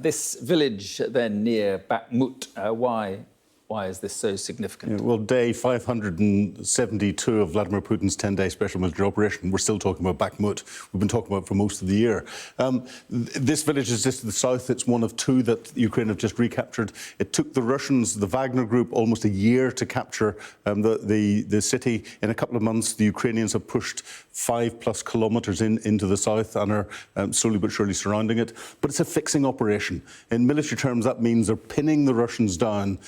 This village then near Bakhmut, why is this so significant? Well, day 572 of Vladimir Putin's 10-day special military operation. We're still talking about Bakhmut. We've been talking about it for most of the year. This village is just to the south. It's one of two that Ukraine have just recaptured. It took the Russians, the Wagner group, almost a year to capture the city. In a couple of months, the Ukrainians have pushed 5+ kilometres into the south and are slowly but surely surrounding it. But it's a fixing operation. In military terms, that means they're pinning the Russians down,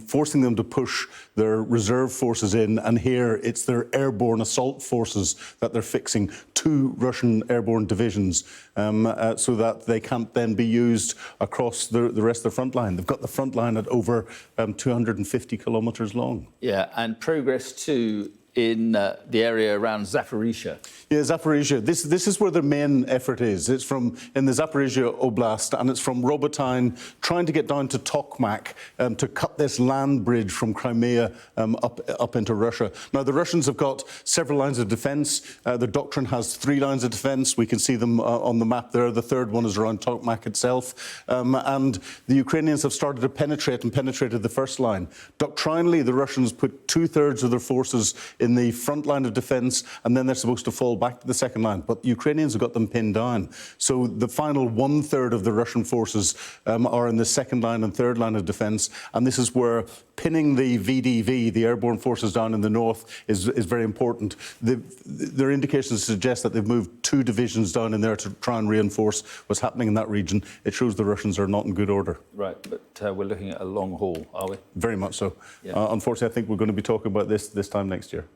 forcing them to push their reserve forces in, and here it's their airborne assault forces that they're fixing, 2 Russian airborne divisions, so that they can't then be used across the rest of the front line. They've got the front line at over 250 kilometres long. Yeah, and progress too in the area around Zaporizhia. Yeah, Zaporizhia. This is where the main effort is. It's in the Zaporizhia Oblast, and it's from Robotyne, trying to get down to Tokmak to cut this land bridge from Crimea up into Russia. Now, the Russians have got several lines of defence. The doctrine has 3 lines of defence. We can see them on the map there. The third one is around Tokmak itself. And the Ukrainians have started to penetrate and penetrated the first line. Doctrinally, the Russians put 2/3 of their forces in the front line of defence, and then they're supposed to fall back to the second line. But the Ukrainians have got them pinned down. So the final 1/3 of the Russian forces are in the second line and third line of defence. And this is where pinning the VDV, the airborne forces down in the north, is very important. There are indications to suggest that they've moved 2 divisions down in there to try and reinforce what's happening in that region. It shows the Russians are not in good order. Right, but we're looking at a long haul, are we? Very much so. Yeah. Unfortunately, I think we're going to be talking about this time next year.